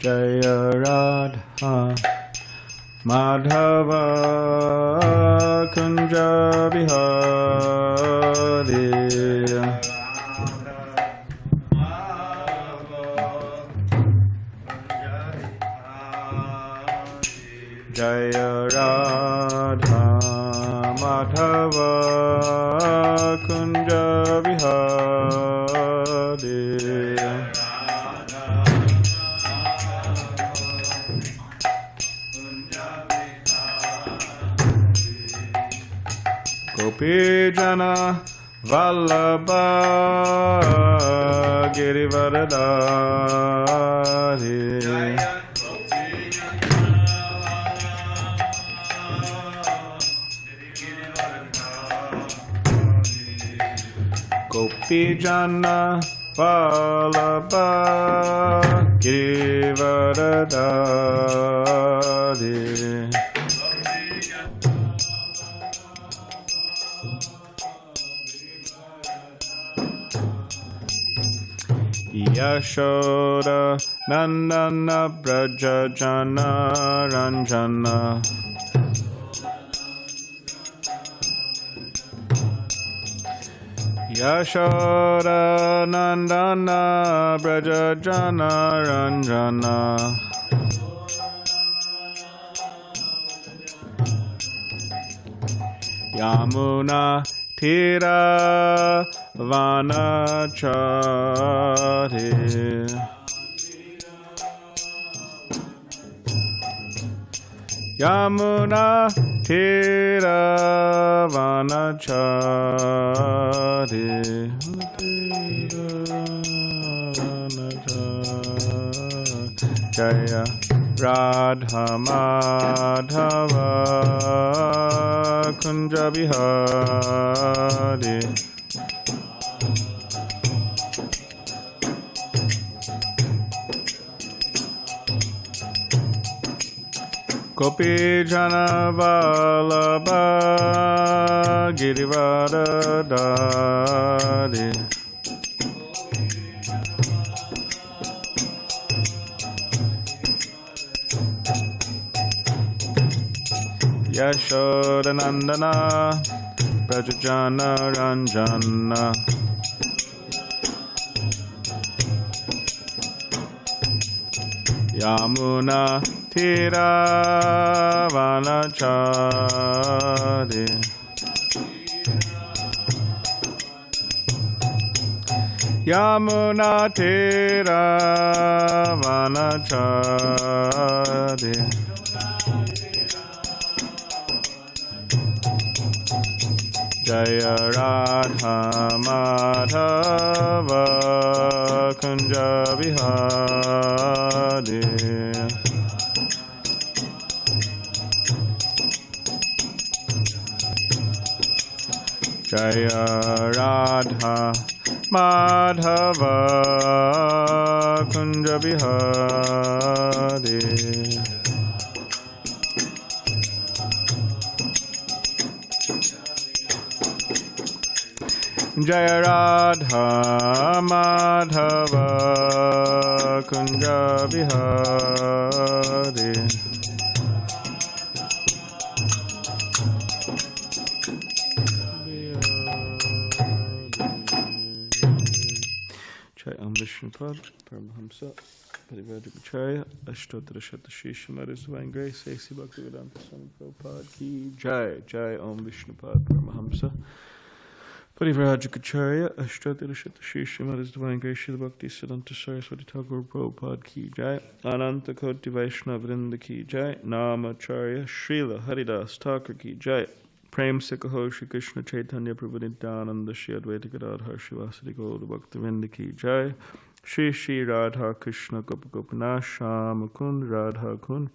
Jaya Radha Madhava Kunja Bihari Jaya Radha Madhava Kunja Bihari Gopi Jana Vallabha Girivaradari Gopi Jana Vallabha Girivaradari Yashoda Nandana Braja Jana Ranjana Yashoda Nandana Braja Jana Ranjana Yamuna Tira Vanachari Yamuna Tira Vanachari Jaya Radha Madhava Kunja Bihari Gopi Jana Vallabha Girivaradari Yashoda Nandana Brajajana Ranjana Yamuna Tira Vanachari Yamuna Tira Vanachari Jaya Radha Madhava Kunja Bihari Jaya Radha Madhava Kunja Bihari Jaya Radha Madhava Kunja Bihari Jai Om Vishnupad Paramahamsa Parivajagacharya Ashtotara Shatashisha Mother's Divine Grace A.C. Bhaktivedanta Swami Prabhupada Ki Jai Jai Om Vishnupad Paramahamsa Parivajagacharya Ashtotara Shatashisha Mother's Divine Grace Srila Bhakti Siddhanta Saraswati Thakur Prabhupada Ki Jai Ananta Koti Vaishnava Vrinda Ki Jai Namacharya Srila Haridas Thakur Ki Jai Prem Sikaho Shri Krishna Chaitanya Prabhu Nityananda Shri Advaita Gadadhar Shivasadi Gaura Bhakti Vrinda Ki Jai Shri Shri Radha Krishna Gopa Gopinath Shama Kund Radha Kund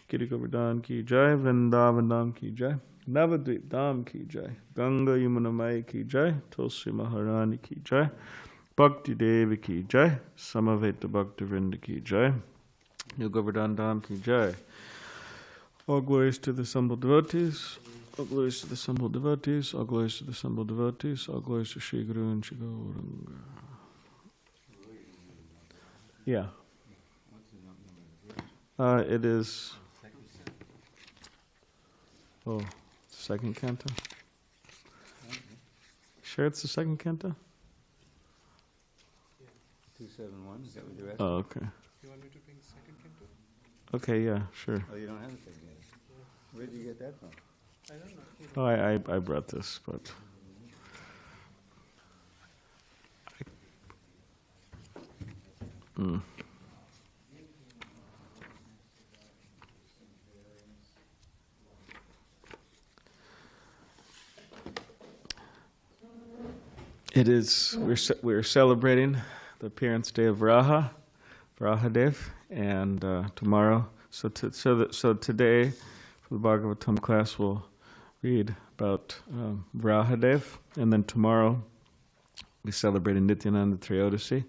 Giri Govardhan Ki Jai Vrindavan Ki Jai Navadvip Dham Ki Jai Ganga Yamuna Mai Ki Jai Tulsi Maharani Ki Jai Bhakti Devi Ki Jai Samaveta Bhakti Vrinda Ki Jai New Govardhan Dham Ki Jai. All glories to the assembled devotees. All glories to the assembled devotees. All glories to the assembled devotees. All glories to Shri Guru and Shri Gauranga. Yeah. It is. Oh, second canto. Sure, it's the second canto. 271. Is that what you're asking? Oh, okay. You want me to bring second canto? Okay, yeah, sure. Oh, you don't have a second canto. Where did you get that from? I don't know. Oh, I brought this, but it is. We're celebrating the appearance day of Varahadeva, and tomorrow. So today, for the Bhagavatam class, we'll read about Varahadeva, and then tomorrow we celebrate Nityananda Triyodasi.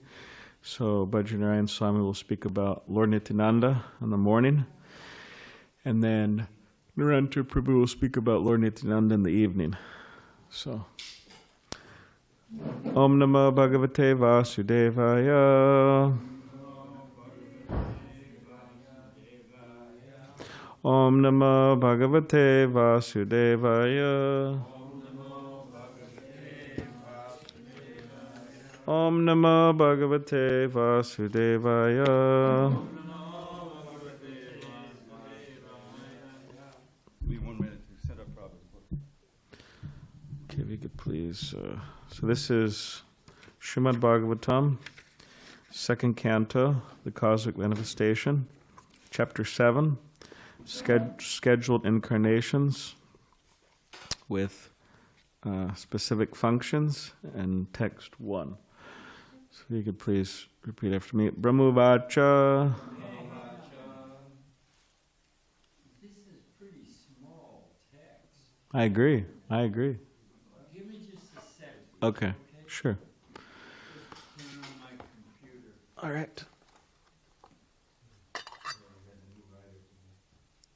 So Bhajanarayan Swami will speak about Lord Nityananda in the morning, and then Nirantar Prabhu will speak about Lord Nityananda in the evening. So, Om Namo Bhagavate Vasudevaya. Om Namo Bhagavate Vasudevaya. Om Namo Bhagavate Vasudevaya. We have 1 minute to set up Prabhu's book. Okay, if you could please. So this is Srimad Bhagavatam, second canto, the Cosmic Manifestation, chapter 7, scheduled incarnations with specific functions, and text 1. So you could please repeat after me. Brahmā. This is pretty small text. I agree. Give me just a second. Okay, sure. Just turn on my computer. All right.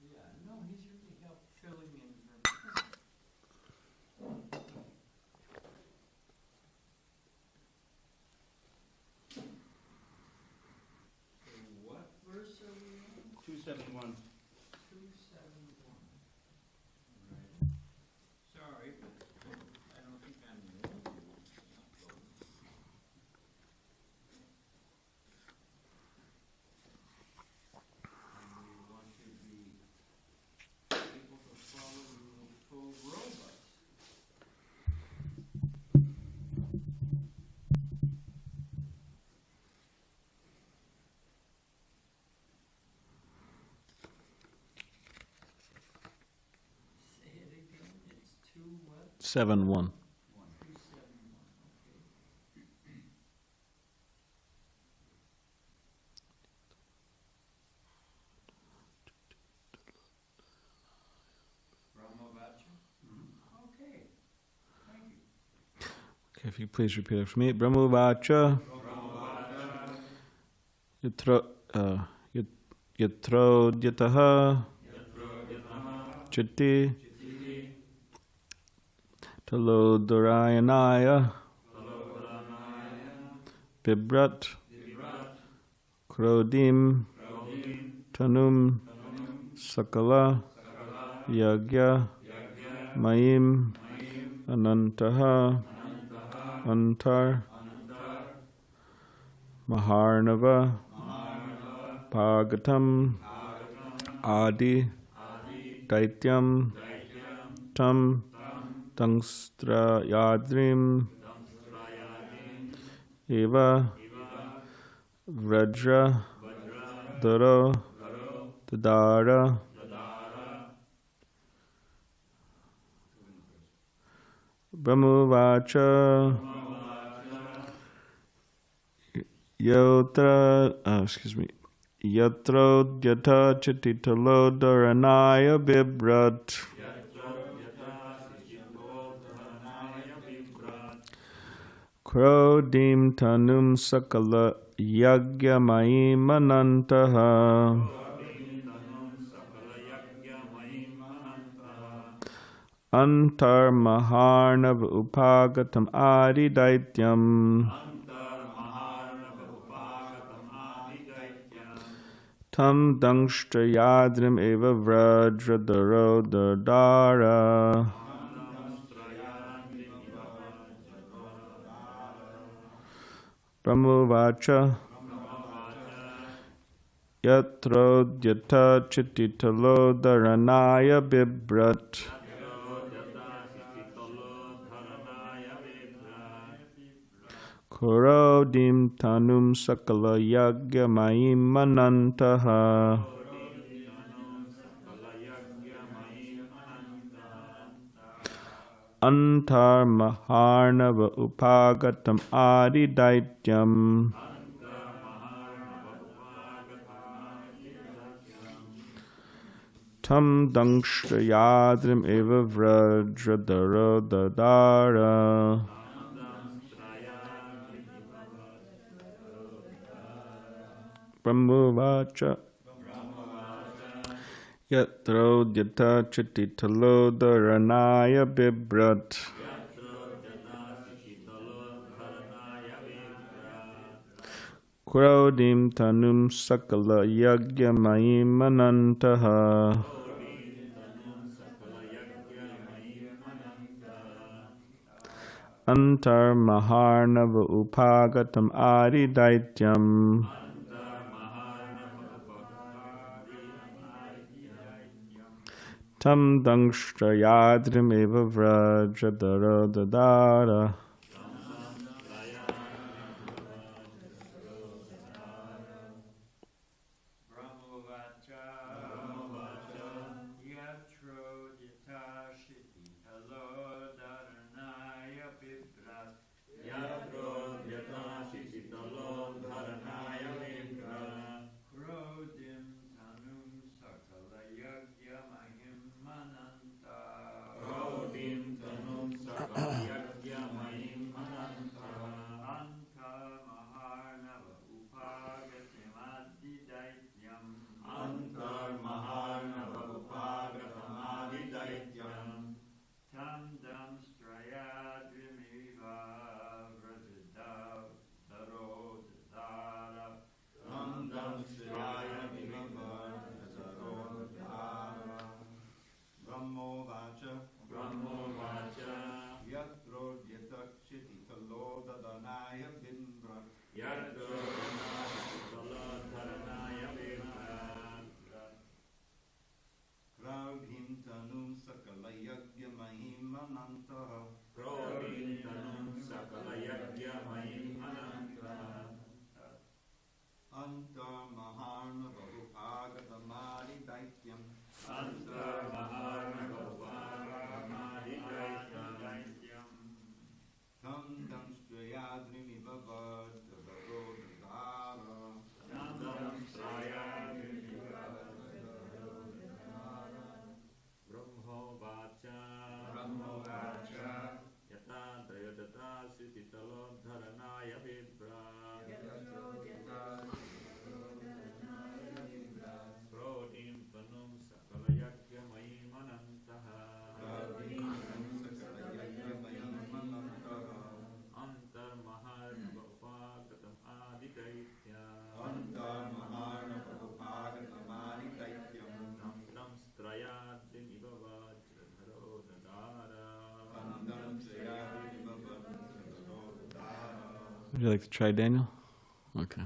Yeah, no, he's really helped filling in for me. So what verse are we on? 271. 271. Right. Sorry, but I don't think I'm the only one. And we want to be able to follow you in full robust. Say it again, it's 2 what? 7-1. 271, okay. Brahmā. Okay, thank you. Okay, if you please repeat after me. Brahmā. Yatrodhyataha Chitti Talodorayanaya Bibrat Krodim Tanum Sakala Yagya Mayim Anantaha Antar Maharnava Bhagatam Adi Daityam Tam Tangstra Yadrim Eva Vrajra Daro Dadara Brahmā. Yatrodhyata Chittitalodaranaya Bibrat Krodim Tanum Sakala Yagya Maimanantaha Antar Maharnav Upagatam Adi Daityam Tam dangshta yadrim eva vrajradaro dardara. Brahmā Yatrodhyata chititalo dharanaya bibrat. Kurodim tanum sakala yagya mayim manantaha. Antar maharnava upagatam adi daityam. Tam dangshta yadrim eva vrajradara dadara. Brahmā Yatrodhyata chititalo dharanaya bibrat. Kurodim tanum sakala yagya mayim manantaha. Antar maharnava upagatam adi daityam. Tam dangshta yadrim eva vrajadara dadara. Would you like to try, Daniel? Okay.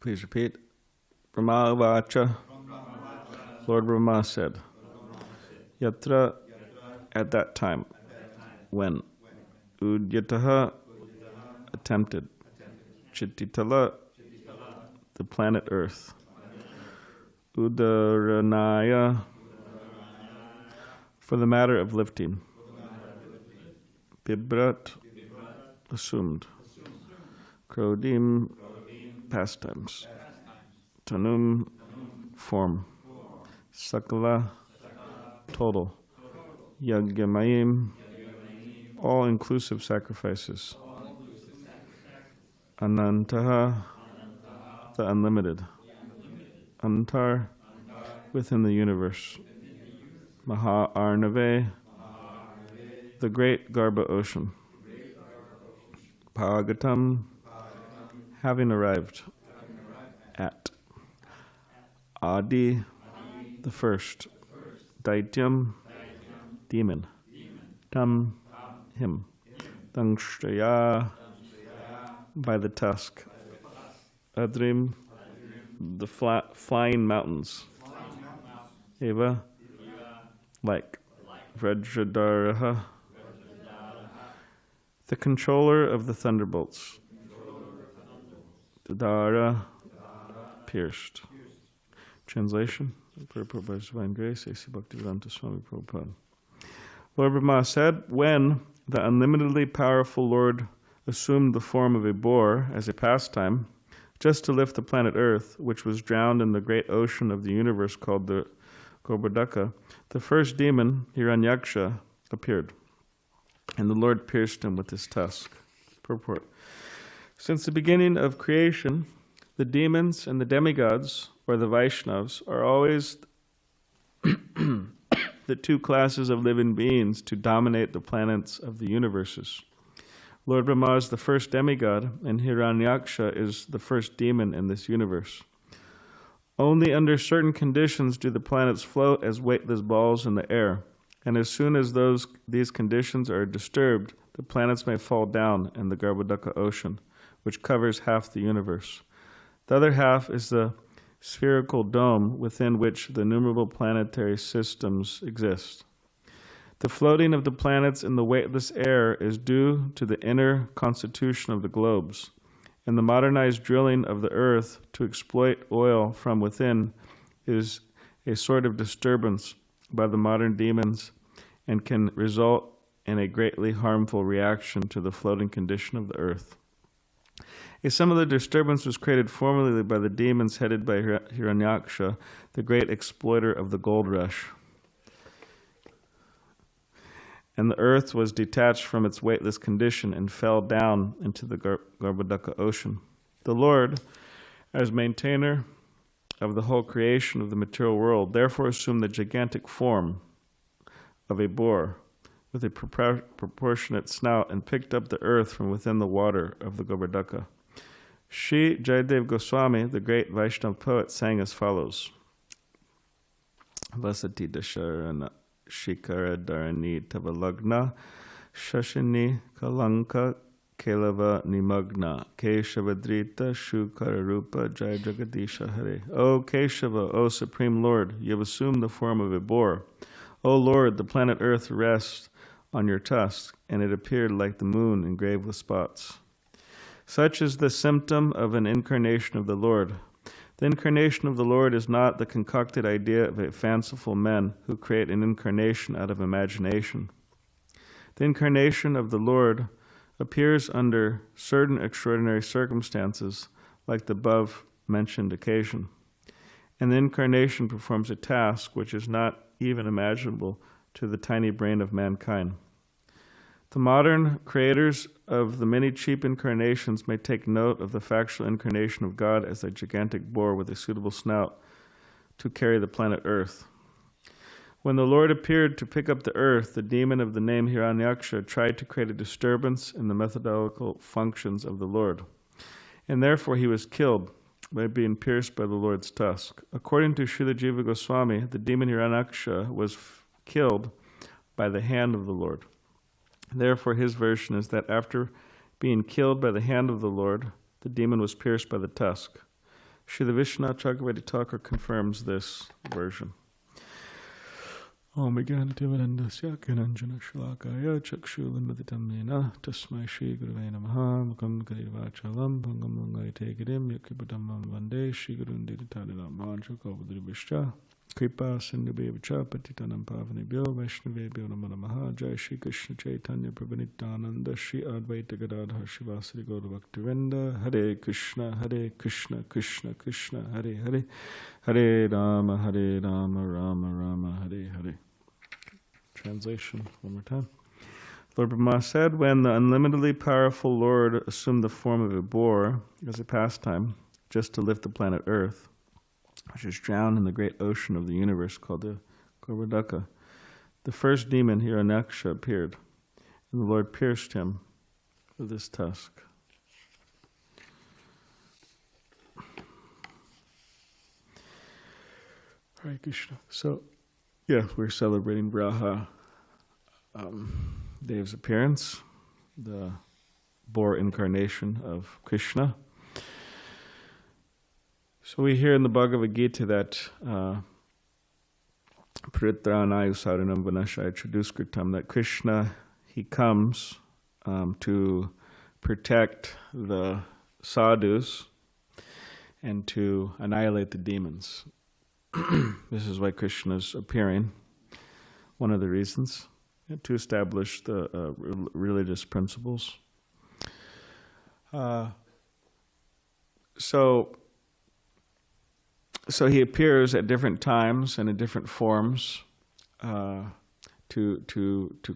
Please repeat. Brahmā Lord Brahma said, Yatra, at that time, when Udyataha attempted, Chittitala, the planet Earth, Udaranaya, for the matter of lifting. Bibrat, assumed. Krodim, pastimes. Tanum, form. Sakala, total. Yagyamayim, all-inclusive sacrifices. Anantaha, the unlimited. Antar, within the universe. Maha Arnave, the great Garbha ocean. Bhagavatam, having arrived. At. Adi, the first. Daityam, demon. Tam, him. Dangshtaya, by the tusk. Adrim, the flying mountains. Eva, like. Vrajadaraha, the controller of the thunderbolts. Dara, pierced. Translation, purport by His Divine Grace, A.C. Bhaktivedanta Swami Prabhupada. Lord Brahmā said, when the unlimitedly powerful Lord assumed the form of a boar as a pastime, just to lift the planet Earth, which was drowned in the great ocean of the universe called the Garbhodaka, the first demon, Hiraṇyākṣa, appeared, and the Lord pierced him with his tusk. Purport. Since the beginning of creation, the demons and the demigods, or the Vaishnavas, are always the two classes of living beings to dominate the planets of the universes. Lord Brahmā is the first demigod, and Hiraṇyākṣa is the first demon in this universe. Only under certain conditions do the planets float as weightless balls in the air, and as soon as these conditions are disturbed, the planets may fall down in the Garbhodaka ocean, which covers half the universe. The other half is the spherical dome within which the innumerable planetary systems exist. The floating of the planets in the weightless air is due to the inner constitution of the globes, and the modernized drilling of the earth to exploit oil from within is a sort of disturbance by the modern demons and can result in a greatly harmful reaction to the floating condition of the earth. A similar disturbance was created formerly by the demons headed by Hiraṇyākṣa, the great exploiter of the gold rush. And the earth was detached from its weightless condition and fell down into the Garbhodaka ocean. The Lord, as maintainer of the whole creation of the material world, therefore assumed the gigantic form of a boar with a proportionate snout and picked up the earth from within the water of the Garbhodaka. Sri Jayadev Goswami, the great Vaishnava poet, sang as follows. Vasati Dasharana Shikara Dharani Tavalagna Shashini Kalanka Kelava Nimagna Keshavadrita Shukararupa Jai Jagadisha Hare. O Keshava, O Supreme Lord, you have assumed the form of a boar. O Lord, the planet Earth rests on your tusk, and it appeared like the moon engraved with spots. Such is the symptom of an incarnation of the Lord. The incarnation of the Lord is not the concocted idea of a fanciful men who create an incarnation out of imagination. The incarnation of the Lord appears under certain extraordinary circumstances, like the above-mentioned occasion. And the incarnation performs a task which is not even imaginable to the tiny brain of mankind. The modern creators of the many cheap incarnations may take note of the factual incarnation of God as a gigantic boar with a suitable snout to carry the planet Earth. When the Lord appeared to pick up the earth, the demon of the name Hiraṇyākṣa tried to create a disturbance in the methodological functions of the Lord, and therefore he was killed by being pierced by the Lord's tusk. According to Srila Jiva Goswami, the demon Hiraṇyākṣa was killed by the hand of the Lord. Therefore, his version is that after being killed by the hand of the Lord, the demon was pierced by the tusk. Srila Vishwanath Chakravarti Thakur confirms this version. Om Viganativarandasya Kinanjana Shalakaya Chakshulimaditam Nena Tasmai Shri Gurave Namaha Mukam Karivachalam Bhangam Langai Tegidim Yakipadamam Vande Shri Gurunditadinam Mancha Kavadribishcha Kripa Sindhubevacha Patitanam Pavanebhyo Vaishnavebhyo Namo Namaha Jai Shri Krishna Chaitanya Prabhu Shri Advaita Gadadhar Shivasari Gaura Bhaktivinoda Hare Krishna Krishna Krishna Hare Hare Hare Rama Rama Rama Hare Hare. Translation one more time. Lord Brahma said, when the unlimitedly powerful Lord assumed the form of a boar as a pastime, just to lift the planet Earth, which is drowned in the great ocean of the universe called the Garbhodaka, the first demon, Hiraṇyākṣa, appeared, and the Lord pierced him with his tusk. Hare Krishna. So, yeah, we're celebrating Varahadev's appearance, the boar incarnation of Krishna. So we hear in the Bhagavad Gita that Pritranāyu Saranam Vanashaya Chaduskritam, that Krishna, he comes to protect the sadhus and to annihilate the demons. This is why Krishna is appearing, one of the reasons, to establish the religious principles. So he appears at different times and in different forms to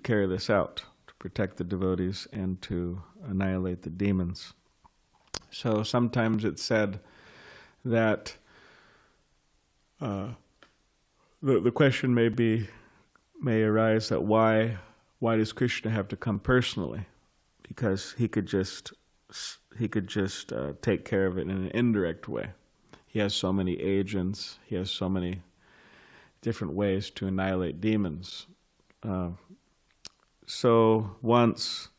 carry this out, to protect the devotees and to annihilate the demons. So sometimes it's said that the question may arise that why does Krishna have to come personally? Because he could just take care of it in an indirect way. He has so many agents. He has so many different ways to annihilate demons. So once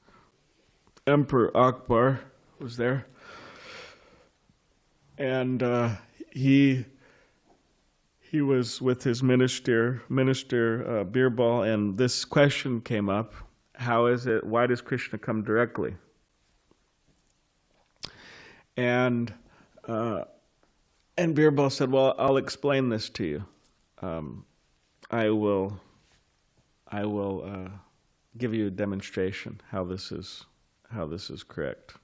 Emperor Akbar was there, and he was with his minister Birbal, and this question came up: how is it? Why does Krishna come directly? And Birbal said, "Well, I'll explain this to you. I will give you a demonstration how this is correct."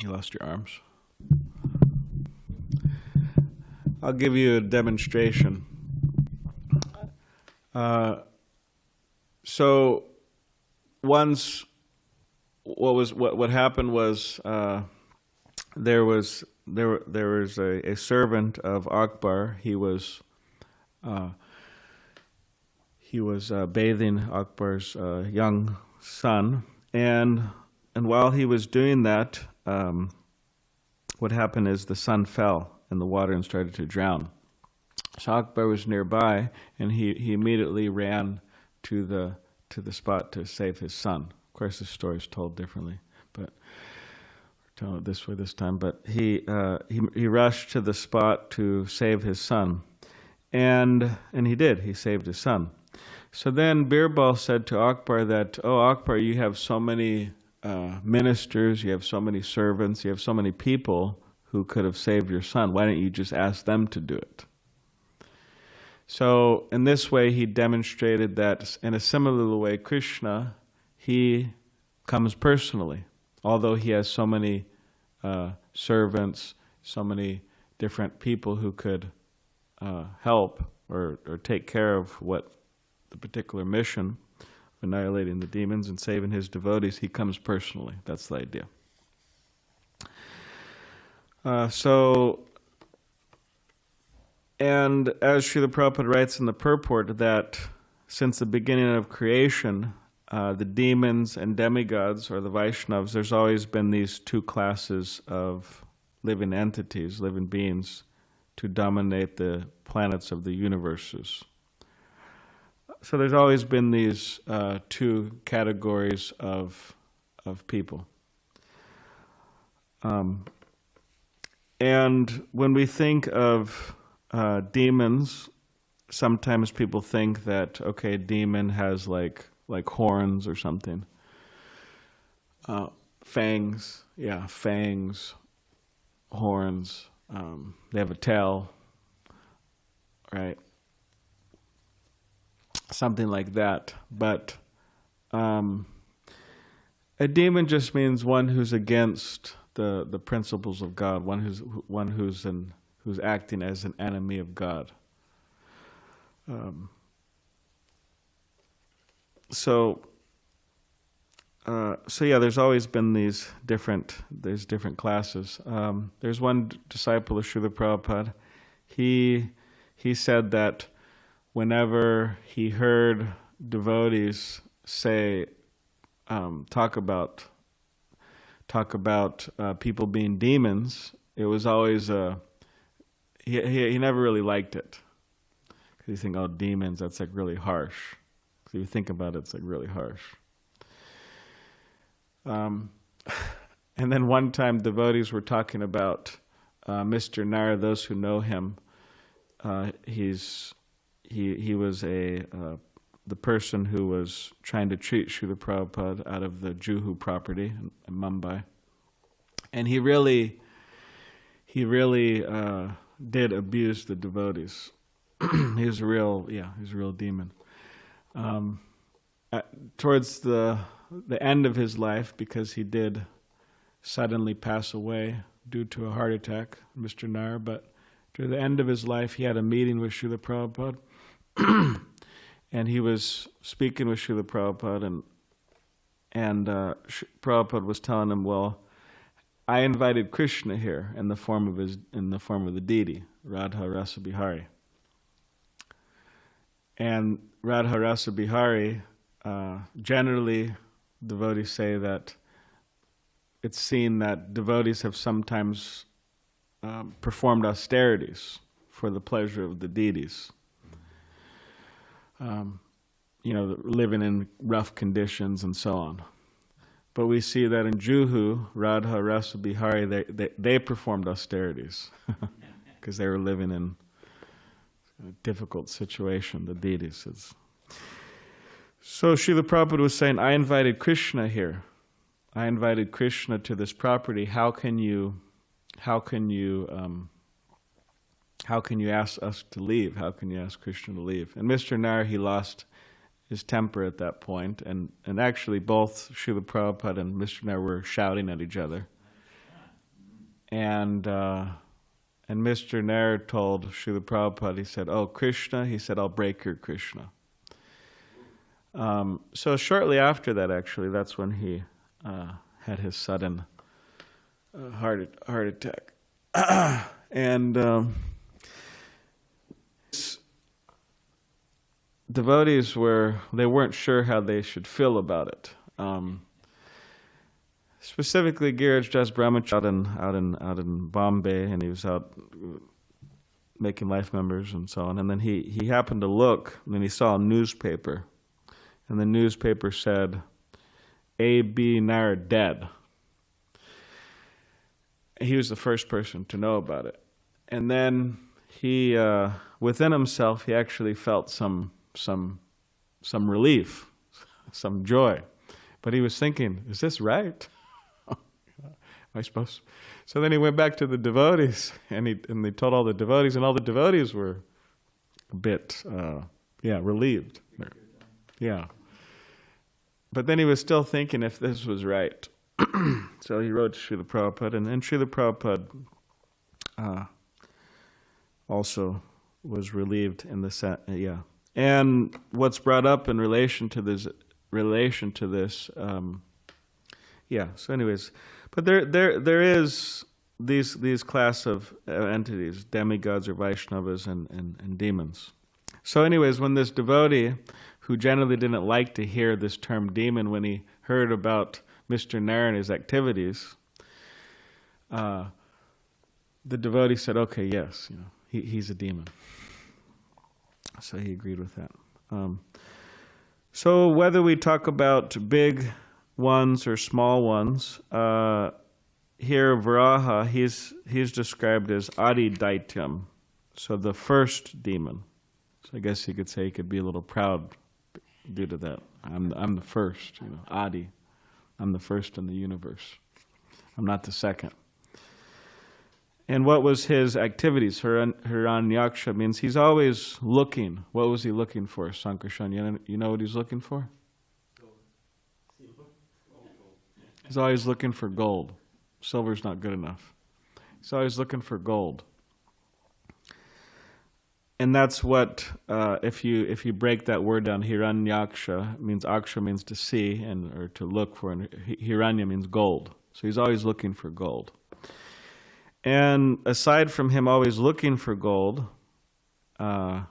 You lost your arms. I'll give you a demonstration. So once, what happened was there was a servant of Akbar. He was bathing Akbar's young son, and while he was doing that, what happened is the son fell in the water and started to drown. So Akbar was nearby, and he immediately ran to the spot to save his son. Of course, the story is told differently, but we're telling it this way this time. But he rushed to the spot to save his son, and he did. He saved his son. So then Birbal said to Akbar that, "Oh, Akbar, you have so many ministers, you have so many servants, you have so many people who could have saved your son. Why don't you just ask them to do it?" So in this way, he demonstrated that in a similar way, Krishna, he comes personally. Although he has so many servants, so many different people who could help or take care of what the particular mission, annihilating the demons and saving his devotees, he comes personally. That's the idea. And as Srila Prabhupada writes in the purport, that since the beginning of creation, the demons and demigods, or the Vaishnavas, there's always been these two classes of living entities, living beings, to dominate the planets of the universes. so there's always been these two categories of people. And when we think of demons, sometimes people think that, okay, demon has like horns or something. Fangs, horns. They have a tail, right? Something like that. But a demon just means one who's against the principles of God, one who's acting as an enemy of God. So yeah, there's always been these different classes. There's one disciple of Srila Prabhupada. He said that whenever he heard devotees say, talk about people being demons, it was always he never really liked it. Because you think, oh, demons, that's like really harsh. So you think about it, it's like really harsh. And then one time devotees were talking about Mr. Nair. Those who know him, he was the person who was trying to treat Srila Prabhupada out of the Juhu property in Mumbai, and he really did abuse the devotees. He was a real demon. Towards the end of his life, because he did suddenly pass away due to a heart attack, Mr. Nair, but toward the end of his life, he had a meeting with Srila Prabhupada, and he was speaking with Srila Prabhupada, and Prabhupada was telling him, well, I invited Krishna here in the form of the deity, Radha Rasa Bihari. And Radha Rasa Bihari, generally, devotees say that it's seen that devotees have sometimes performed austerities for the pleasure of the deities. Living in rough conditions and so on. But we see that in Juhu, Radha Rasa Bihari, they performed austerities because they were living in a difficult situation, the deities. So Srila Prabhupada was saying, I invited Krishna here. I invited Krishna to this property. How can you ask us to leave? How can you ask Krishna to leave? And Mr. Nair, he lost his temper at that point, and actually both Srila Prabhupada and Mr. Nair were shouting at each other. And Mr. Nair told Srila Prabhupada, he said, oh, Krishna, he said, I'll break your Krishna. So shortly after that, actually, that's when he had his sudden heart attack. And devotees weren't sure how they should feel about it. Specifically, Giraj Das Brahmacharya out in Bombay, and he was out making life members and so on. And then he happened to look, and then he saw a newspaper, and the newspaper said, A.B. Nair dead. He was the first person to know about it. And then he, within himself, he actually felt some relief, some joy. But he was thinking, is this right? Am I supposed? So then he went back to the devotees, and they told all the devotees, and all the devotees were a bit, relieved. Yeah. But then he was still thinking if this was right. So he wrote to Srila Prabhupada, and Srila Prabhupada also was relieved in the set. And what's brought up in relation to this. So anyways, but there is these class of entities, demigods or Vaishnavas and demons. So anyways, when this devotee, who generally didn't like to hear this term demon, when he heard about Mr. Nair and his activities, the devotee said, okay, yes, he's a demon. So he agreed with that. So whether we talk about big ones or small ones, here Varaha, he's described as Adi Daityam, so the first demon. So I guess you could say he could be a little proud due to that. I'm the first, Adi. I'm the first in the universe. I'm not the second. And what was his activities? Hiraṇyākṣa means he's always looking. What was he looking for, Sankarshan? You know what he's looking for? He's always looking for gold. Silver's not good enough. He's always looking for gold. And that's what, if you break that word down, Hiraṇyākṣa means aksha means to see or to look for, and Hiranya means gold. So he's always looking for gold. And aside from him always looking for gold, Srila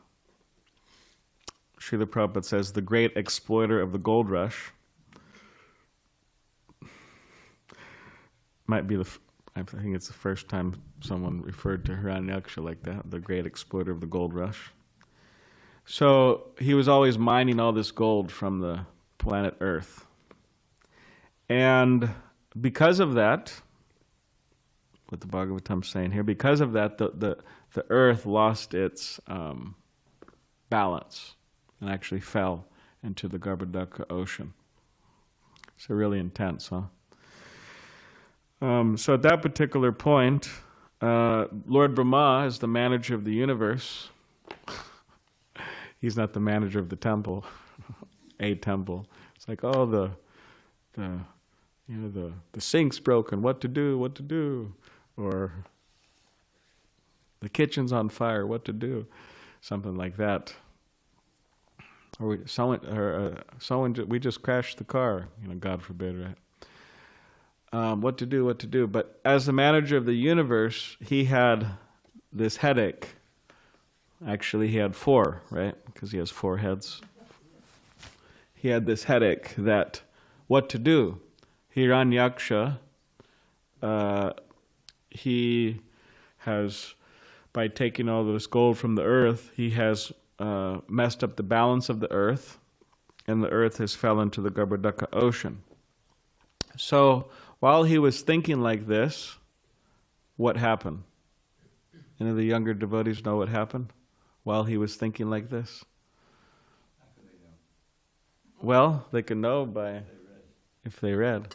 Prabhupada says the great exploiter of the gold rush might be I think it's the first time someone referred to Hiraṇyākṣa like that, the great exploiter of the gold rush. So he was always mining all this gold from the planet Earth. And because of that, what the Bhagavatam's saying here, because of that, the Earth lost its balance and actually fell into the Garbhodaka ocean. So really intense, huh? So at that particular point, Lord Brahmā is the manager of the universe. He's not the manager of the temple, a temple. It's like, oh, the sink's broken. What to do? Or the kitchen's on fire. What to do? Something like that. Or we just crashed the car. God forbid, right? What to do. But as the manager of the universe, he had this headache. Actually, he had 4, right? Because he has 4 heads. He had this headache that what to do. Hiraṇyākṣa, he has, by taking all this gold from the earth, he has messed up the balance of the earth, and the earth has fell into the Garbhodaka ocean. So while he was thinking like this, what happened? Any of the younger devotees know what happened while he was thinking like this? Well, they can know by if they read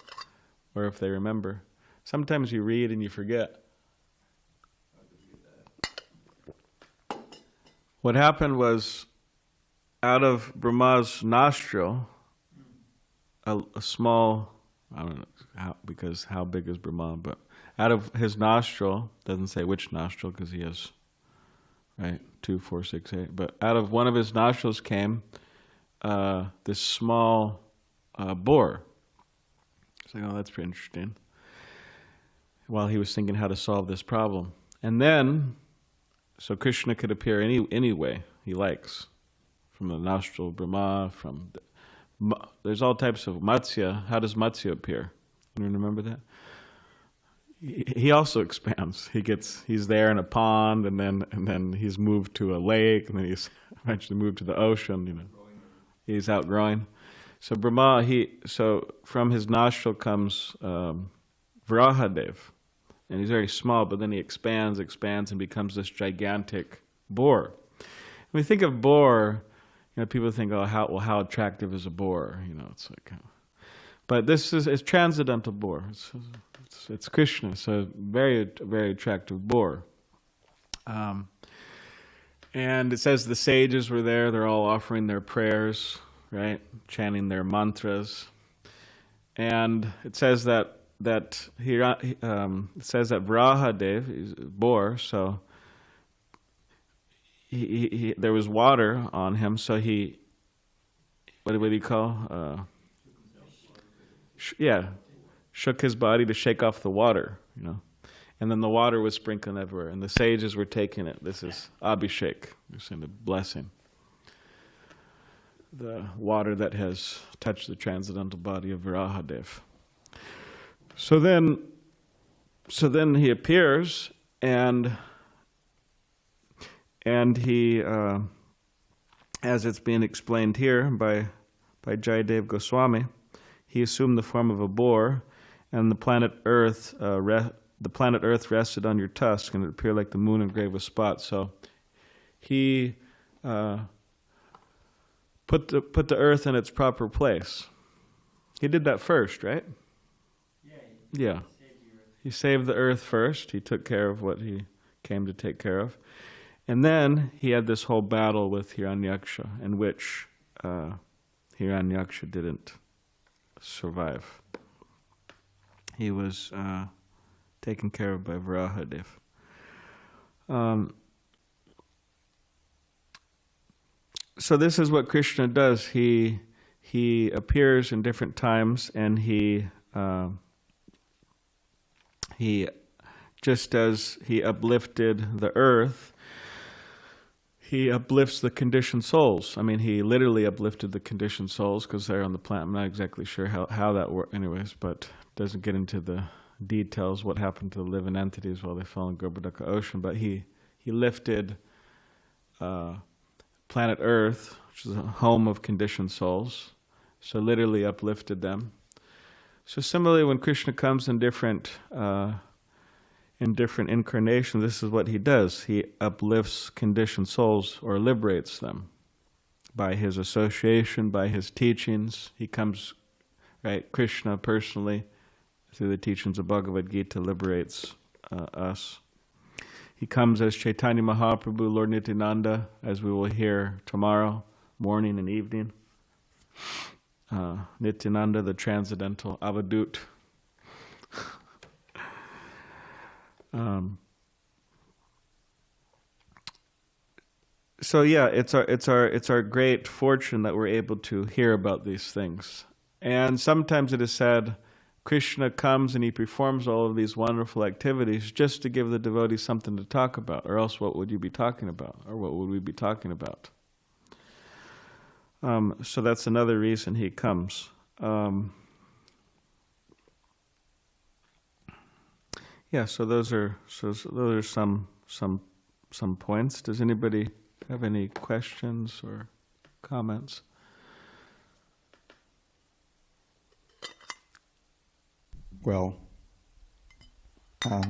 or if they remember. Sometimes you read and you forget. What happened was, out of Brahma's nostril, a small, I don't know because how big is Brahma, but out of his nostril, doesn't say which nostril because he has, right, 2, 4, 6, 8, but out of one of his nostrils came this small boar. It's like, oh, that's pretty interesting. While he was thinking how to solve this problem. And then, so Krishna could appear any way he likes. From the nostril of Brahma, there's all types of Matsya. How does Matsya appear? Anyone remember that? He also expands. He's there in a pond, and then he's moved to a lake, and then he's eventually moved to the ocean. He's outgrowing. So Brahma, so from his nostril comes Varahadeva, and he's very small, but then he expands, and becomes this gigantic boar. When we think of boar, people think, oh, how attractive is a boar? It's like, but it's transcendental boar. It's Krishna, so very, very attractive boar. And it says the sages were there. They're all offering their prayers, right, chanting their mantras. And it says that Varahadeva is a boar, so he there was water on him, so he, what do you call? Shook his body to shake off the water, and then the water was sprinkling everywhere, and the sages were taking it. This is Abhishek, they're saying the blessing, the water that has touched the transcendental body of Varahadeva. So then he appears, and he, as it's being explained here by by Jayadev Goswami. He assumed the form of a boar, and the planet Earth rested on your tusk, and it appeared like the moon engraved with spots. So he put the earth in its proper place. He did that first, right? Yeah. He saved the earth first. He took care of what he came to take care of. And then he had this whole battle with Hiraṇyākṣa, in which Hiraṇyākṣa didn't survive. He was taken care of by Varahadeva. So this is what Krishna does. He appears in different times, and he just as he uplifted the earth, he uplifts the conditioned souls. I mean, he literally uplifted the conditioned souls because they're on the planet. I'm not exactly sure how that worked anyways, but doesn't get into the details what happened to the living entities while they fell in Garbhodaka ocean. But he lifted planet Earth, which is a home of conditioned souls, so literally uplifted them. So similarly, when Krishna comes in different incarnations, this is what he does. He uplifts conditioned souls or liberates them by his association, by his teachings. He comes, right, Krishna personally, through the teachings of Bhagavad Gita, liberates us. He comes as Chaitanya Mahaprabhu, Lord Nityananda, as we will hear tomorrow morning and evening. Nityananda, the transcendental Avadut. So yeah, it's our great fortune that we're able to hear about these things. And sometimes it is said, Krishna comes and he performs all of these wonderful activities just to give the devotees something to talk about, or else what would you be talking about? Or what would we be talking about? So that's another reason he comes. Yeah, so those are some points. Does anybody have any questions or comments? Well, I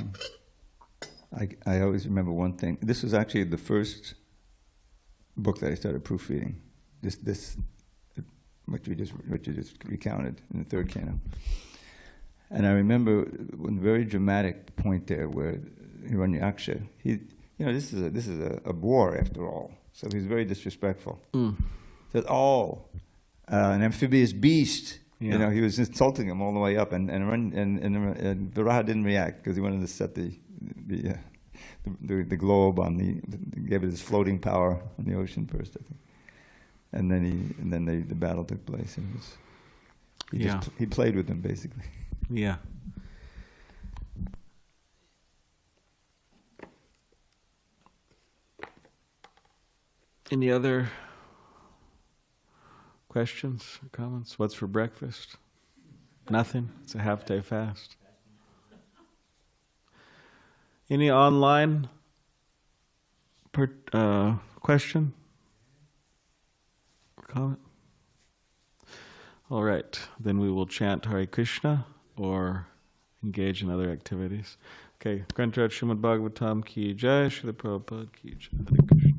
always remember one thing. This was actually the first book that I started proofreading. This what you just recounted in the third canto. And I remember one very dramatic point there where Hiraṇyākṣa, this is a boar after all, so he's very disrespectful. Said, an amphibious beast. Yeah. He was insulting him all the way up, and Varaha didn't react because he wanted to set the globe gave it his floating power on the ocean first, I think, and then the battle took place. And he played with them basically. Yeah. Any other questions or comments? What's for breakfast? Nothing? It's a half-day fast. Any online question? Comment? All right. Then we will chant Hare Krishna or engage in other activities. Okay. Grantaraj Srimad Bhagavatam ki jai, Srila Prabhupada ki jai. Hare Krishna.